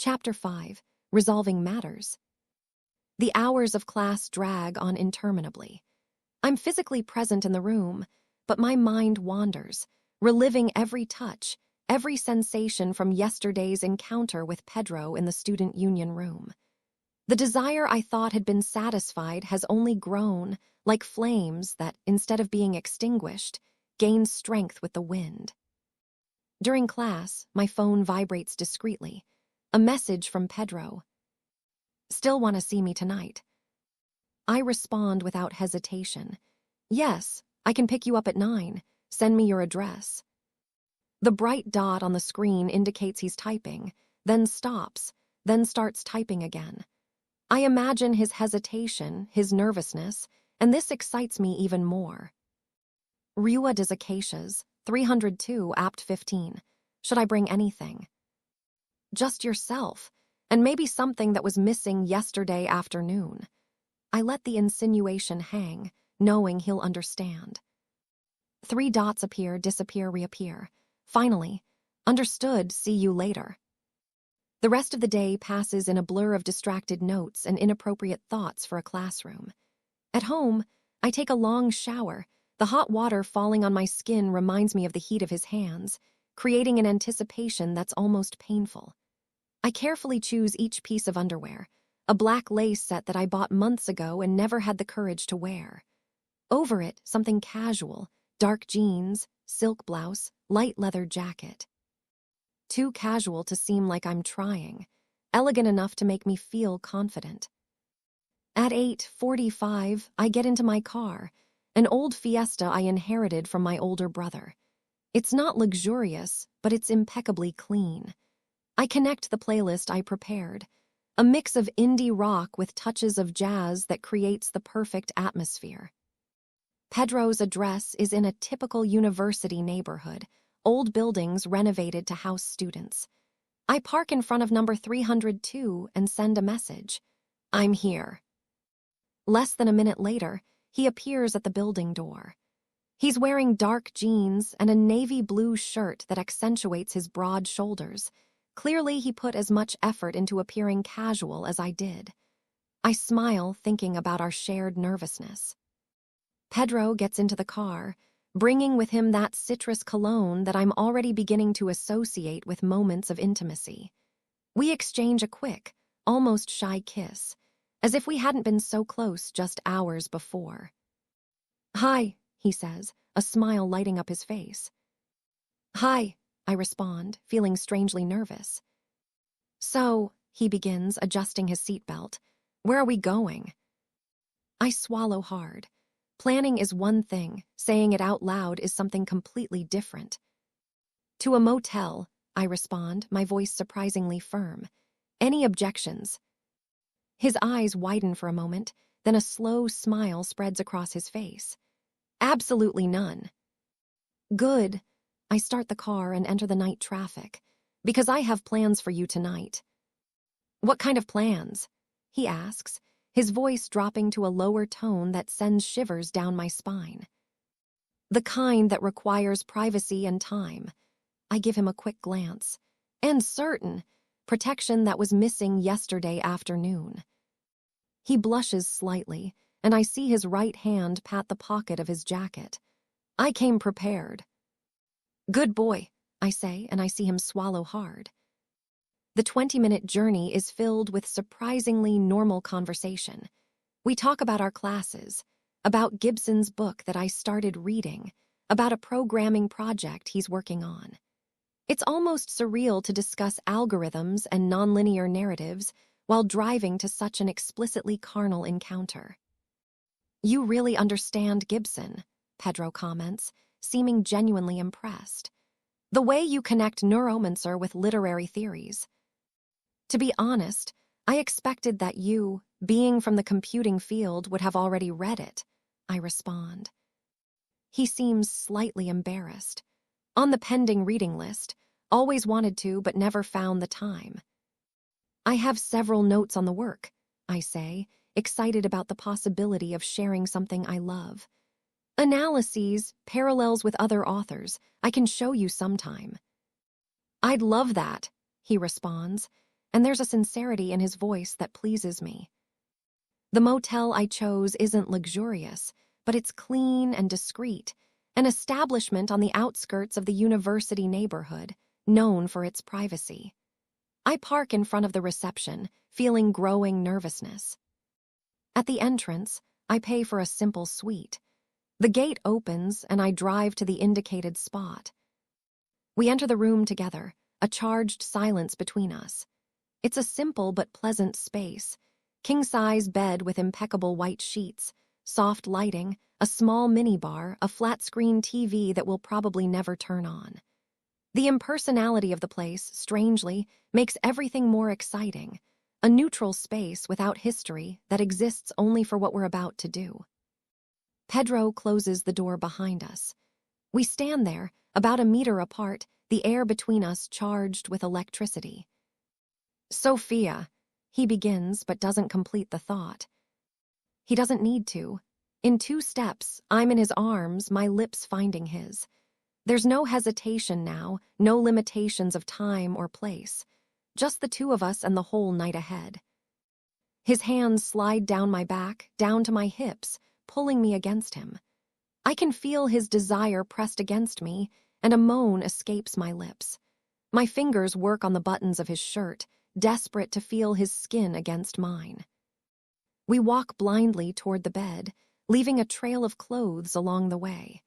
Chapter 5. Resolving Matters. The hours of class drag on interminably. I'm physically present in the room, but my mind wanders, reliving every touch, every sensation from yesterday's encounter with Pedro in the student union room. The desire I thought had been satisfied has only grown, like flames that, instead of being extinguished, gain strength with the wind. During class, my phone vibrates discreetly. A message from Pedro. "Still want to see me tonight?" I respond without hesitation. "Yes, I can pick you up at 9. Send me your address." The bright dot on the screen indicates he's typing, then stops, then starts typing again. I imagine his hesitation, his nervousness, and this excites me even more. Rua des Acacias, 302, Apt 15. Should I bring anything? Just yourself, and maybe something that was missing yesterday afternoon. I let the insinuation hang, knowing he'll understand. 3 dots appear, disappear, reappear. Finally, understood, see you later. The rest of the day passes in a blur of distracted notes and inappropriate thoughts for a classroom. At home, I take a long shower. The hot water falling on my skin reminds me of the heat of his hands, creating an anticipation that's almost painful. I carefully choose each piece of underwear, a black lace set that I bought months ago and never had the courage to wear. Over it, something casual, dark jeans, silk blouse, light leather jacket. Too casual to seem like I'm trying, elegant enough to make me feel confident. At 8:45, I get into my car, an old Fiesta I inherited from my older brother. It's not luxurious, but it's impeccably clean. I connect the playlist I prepared, a mix of indie rock with touches of jazz that creates the perfect atmosphere. Pedro's address is in a typical university neighborhood, old buildings renovated to house students. I park in front of number 302 and send a message. "I'm here." Less than a minute later, he appears at the building door. He's wearing dark jeans and a navy blue shirt that accentuates his broad shoulders. Clearly, he put as much effort into appearing casual as I did. I smile, thinking about our shared nervousness. Pedro gets into the car, bringing with him that citrus cologne that I'm already beginning to associate with moments of intimacy. We exchange a quick, almost shy kiss, as if we hadn't been so close just hours before. "Hi," he says, a smile lighting up his face. "Hi," I respond, feeling strangely nervous. "So," he begins, adjusting his seatbelt, "where are we going?" I swallow hard. Planning is one thing, saying it out loud is something completely different. "To a motel," I respond, my voice surprisingly firm. "Any objections?" His eyes widen for a moment, then a slow smile spreads across his face. "Absolutely none." "Good." I start the car and enter the night traffic, "because I have plans for you tonight." "What kind of plans?" he asks, his voice dropping to a lower tone that sends shivers down my spine. "The kind that requires privacy and time." I give him a quick glance. "And certain protection that was missing yesterday afternoon." He blushes slightly, and I see his right hand pat the pocket of his jacket. "I came prepared." "Good boy," I say, and I see him swallow hard. The 20-minute journey is filled with surprisingly normal conversation. We talk about our classes, about Gibson's book that I started reading, about a programming project he's working on. It's almost surreal to discuss algorithms and nonlinear narratives while driving to such an explicitly carnal encounter. "You really understand Gibson," Pedro comments, seeming genuinely impressed. "The way you connect neuromancer with literary theories." To be honest, I expected that you, being from the computing field, would have already read it, I respond. He seems slightly embarrassed. "On the pending reading list, always wanted to but never found the time." "I have several notes on the work," I say, excited about the possibility of sharing something I love. "Analyses, parallels with other authors, I can show you sometime." "I'd love that," he responds, and there's a sincerity in his voice that pleases me. The motel I chose isn't luxurious, but it's clean and discreet, an establishment on the outskirts of the university neighborhood, known for its privacy. I park in front of the reception, feeling growing nervousness. At the entrance, I pay for a simple suite. The gate opens and I drive to the indicated spot. We enter the room together, a charged silence between us. It's a simple but pleasant space. King-size bed with impeccable white sheets, soft lighting, a small minibar, a flat-screen TV that will probably never turn on. The impersonality of the place, strangely, makes everything more exciting. A neutral space without history that exists only for what we're about to do. Pedro closes the door behind us. We stand there, about a meter apart, the air between us charged with electricity. Sofia, he begins but doesn't complete the thought. He doesn't need to. In 2 steps, I'm in his arms, my lips finding his. There's no hesitation now, no limitations of time or place. Just the 2 of us and the whole night ahead. His hands slide down my back, down to my hips, pulling me against him. I can feel his desire pressed against me, and a moan escapes my lips. My fingers work on the buttons of his shirt, desperate to feel his skin against mine. We walk blindly toward the bed, leaving a trail of clothes along the way.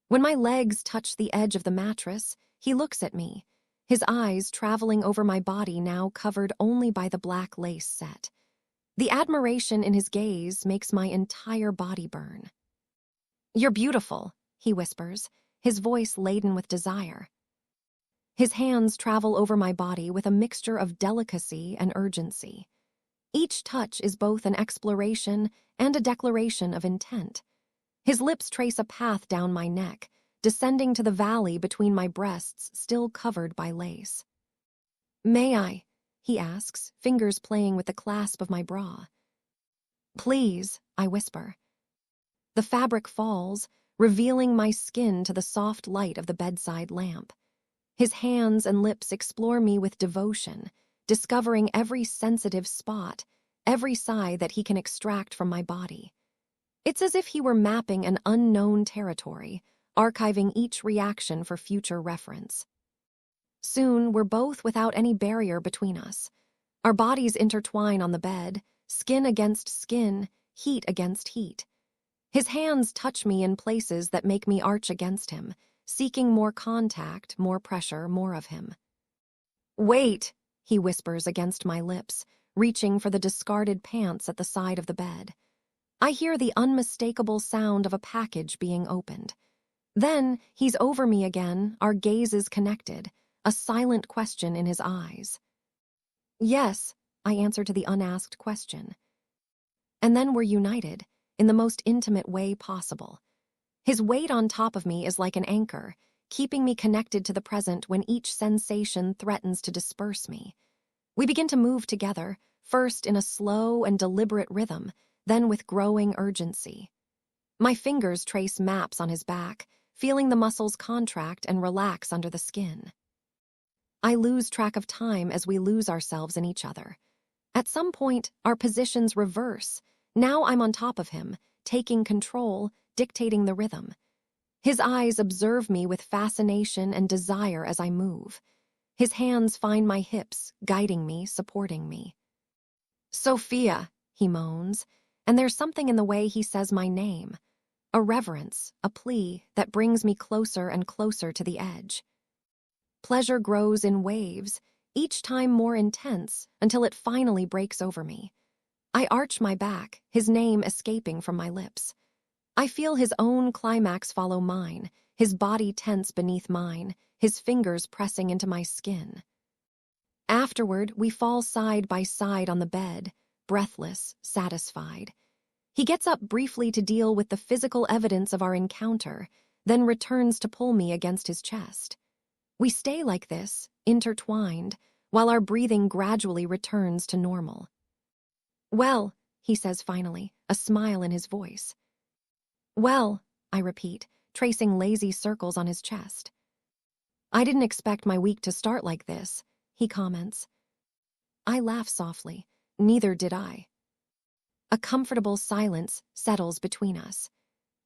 When my legs touch the edge of the mattress, he looks at me, his eyes traveling over my body now covered only by the black lace set. The admiration in his gaze makes my entire body burn. "You're beautiful," he whispers, his voice laden with desire. His hands travel over my body with a mixture of delicacy and urgency. Each touch is both an exploration and a declaration of intent. His lips trace a path down my neck, descending to the valley between my breasts still covered by lace. "May I?" he asks, fingers playing with the clasp of my bra. "Please," I whisper. The fabric falls, revealing my skin to the soft light of the bedside lamp. His hands and lips explore me with devotion, discovering every sensitive spot, every sigh that he can extract from my body. It's as if he were mapping an unknown territory, archiving each reaction for future reference. Soon, we're both without any barrier between us. Our bodies intertwine on the bed, skin against skin, heat against heat. His hands touch me in places that make me arch against him, seeking more contact, more pressure, more of him. "Wait," he whispers against my lips, reaching for the discarded pants at the side of the bed. I hear the unmistakable sound of a package being opened. Then, he's over me again, our gazes connected, a silent question in his eyes. "Yes," I answer to the unasked question. And then we're united, in the most intimate way possible. His weight on top of me is like an anchor, keeping me connected to the present when each sensation threatens to disperse me. We begin to move together, first in a slow and deliberate rhythm, then with growing urgency. My fingers trace maps on his back, feeling the muscles contract and relax under the skin. I lose track of time as we lose ourselves in each other. At some point, our positions reverse. Now I'm on top of him, taking control, dictating the rhythm. His eyes observe me with fascination and desire as I move. His hands find my hips, guiding me, supporting me. "Sofia," he moans, and there's something in the way he says my name. A reverence, a plea that brings me closer and closer to the edge. Pleasure grows in waves, each time more intense, until it finally breaks over me. I arch my back, his name escaping from my lips. I feel his own climax follow mine, his body tense beneath mine, his fingers pressing into my skin. Afterward, we fall side by side on the bed, breathless, satisfied. He gets up briefly to deal with the physical evidence of our encounter, then returns to pull me against his chest. We stay like this, intertwined, while our breathing gradually returns to normal. "Well," he says finally, a smile in his voice. "Well," I repeat, tracing lazy circles on his chest. "I didn't expect my week to start like this," he comments. I laugh softly. Neither did I. A comfortable silence settles between us.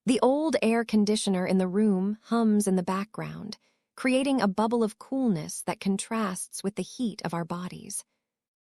The old air conditioner in the room hums in the background, creating a bubble of coolness that contrasts with the heat of our bodies.